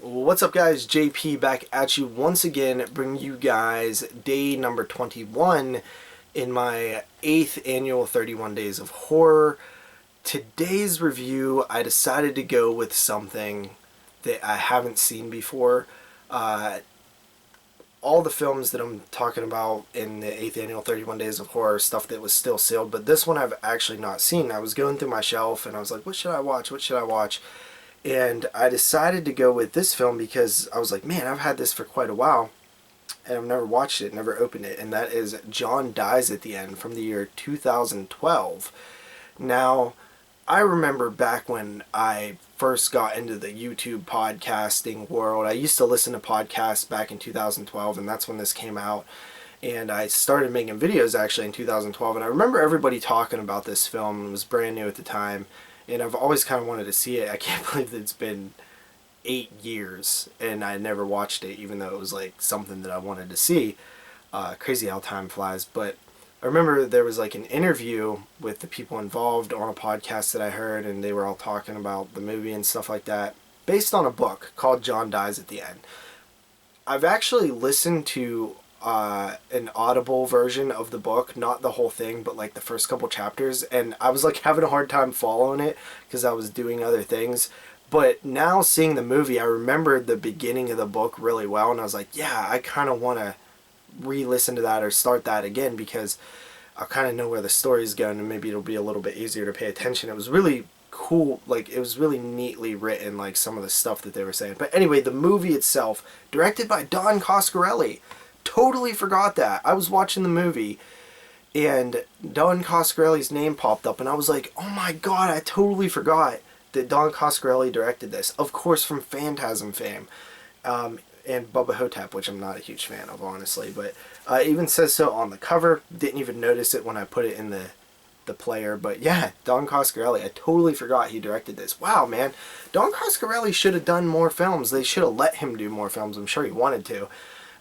What's up, guys? JP back at you once again, bringing you guys day number 21 in my 8th annual 31 Days of Horror. Today's review, I decided to go with something that I haven't seen before. All the films that I'm talking about in the 8th annual 31 Days of Horror, stuff that was still sealed, but this one I've actually not seen. I was going through my shelf and I was like, what should I watch? What should I watch? And I decided to go with this film because I was like, man, I've had this for quite a while and I've never watched it, never opened it. And that is John Dies at the End from the year 2012. Now, I remember back when I first got into the YouTube podcasting world, I used to listen to podcasts back in 2012, and that's when this came out. And I started making videos actually in 2012, and I remember everybody talking about this film. It was brand new at the time. And I've always kind of wanted to see it. I can't believe that it's been 8 years and I never watched it, even though it was like something that I wanted to see. Crazy how time flies. But I remember there was like an interview with the people involved on a podcast that I heard, and they were all talking about the movie and stuff like that, based on a book called John Dies at the End. I've actually listened to an audible version of the book, not the whole thing, but like the first couple chapters, and I was like having a hard time following it because I was doing other things. But now seeing the movie, I remembered the beginning of the book really well, and I was like, yeah, I kind of want to re-listen to that or start that again because I kind of know where the story's going, and maybe it'll be a little bit easier to pay attention. It was really cool, like it was really neatly written, like some of the stuff that they were saying. But anyway, the movie itself, directed by Don Coscarelli. Totally forgot that. I was watching the movie and Don Coscarelli's name popped up and I was like, oh my god, I totally forgot that Don Coscarelli directed this. Of course, from Phantasm fame. And Bubba Hotep, which I'm not a huge fan of, honestly. But it even says so on the cover. Didn't even notice it when I put it in the player. But yeah, Don Coscarelli. I totally forgot he directed this. Wow, man. Don Coscarelli should have done more films. They should have let him do more films. I'm sure he wanted to.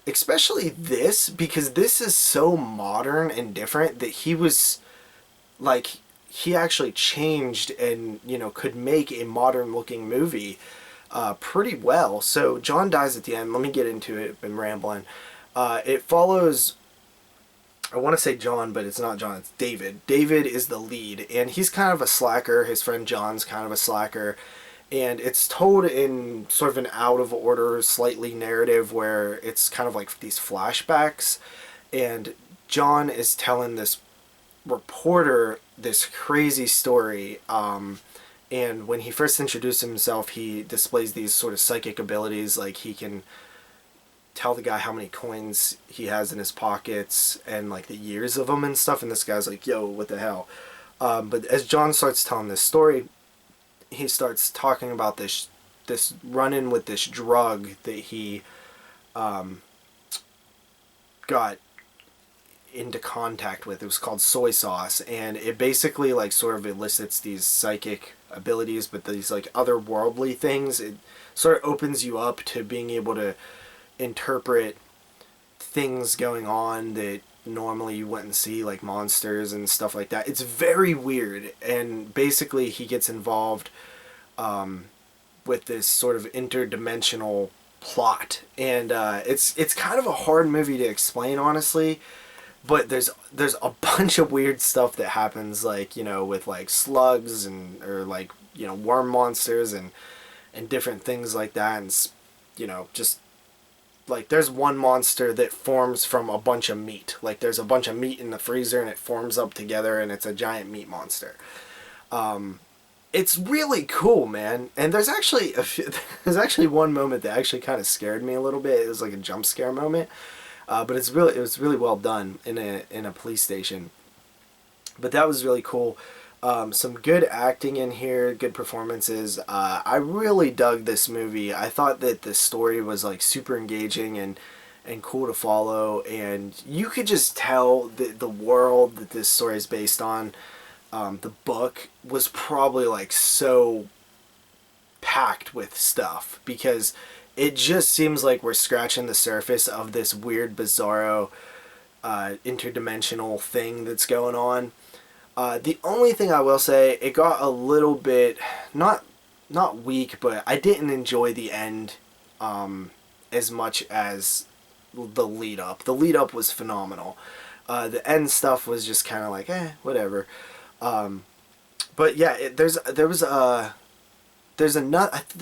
Especially this, because this is so modern and different that he was like, he actually changed and, you know, could make a modern looking movie pretty well. So John Dies at the End. Let me get into it. I've been rambling. It follows, I want to say John, but it's not John, it's David. David is the lead, and he's kind of a slacker. His friend John's kind of a slacker. And it's told in sort of an out of order, slightly narrative where it's kind of like these flashbacks. And John is telling this reporter this crazy story. And when he first introduced himself, he displays these sort of psychic abilities. Like he can tell the guy how many coins he has in his pockets and like the years of them and stuff. And this guy's like, yo, what the hell? But as John starts telling this story, he starts talking about this run-in with this drug that he got into contact with. It was called soy sauce, and it basically like sort of elicits these psychic abilities, but these like otherworldly things. It sort of opens you up to being able to interpret things going on that normally you wouldn't see, like monsters and stuff like that. It's very weird, and basically he gets involved with this sort of interdimensional plot, and it's kind of a hard movie to explain, honestly. But there's a bunch of weird stuff that happens, like, you know, with like slugs and or like, you know, worm monsters and different things like that, and you know, just like there's one monster that forms from a bunch of meat. Like there's a bunch of meat in the freezer and it forms up together and it's a giant meat monster. It's really cool, man. And there's actually there's actually one moment that actually kind of scared me a little bit. It was like a jump scare moment. But it was really well done in a police station. But that was really cool. Some good acting in here, good performances. I really dug this movie. I thought that the story was like super engaging and cool to follow, and you could just tell that the world that this story is based on, the book, was probably like so packed with stuff, because it just seems like we're scratching the surface of this weird, bizarro, interdimensional thing that's going on. The only thing I will say, it got a little bit, not weak, but I didn't enjoy the end as much as the lead up. The lead up was phenomenal. The end stuff was just kind of like, whatever. But yeah, there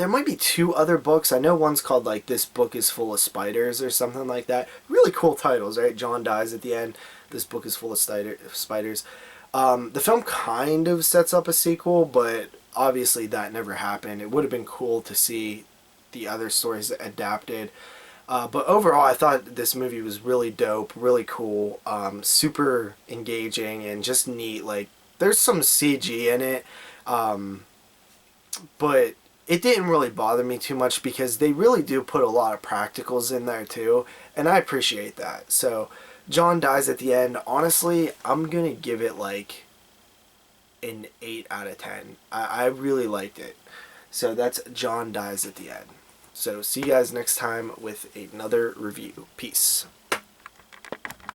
might be two other books. I know one's called like This Book is Full of Spiders or something like that. Really cool titles, right? John dies at the end. This book is full of spiders. The film kind of sets up a sequel, but obviously that never happened. It would have been cool to see the other stories adapted. But overall, I thought this movie was really dope, really cool, super engaging, and just neat. Like, there's some CG in it, but it didn't really bother me too much because they really do put a lot of practicals in there too, and I appreciate that. So, John dies at the end. Honestly, I'm gonna give it like an 8 out of 10. I really liked it. So that's John dies at the end. So see you guys next time with another review. Peace.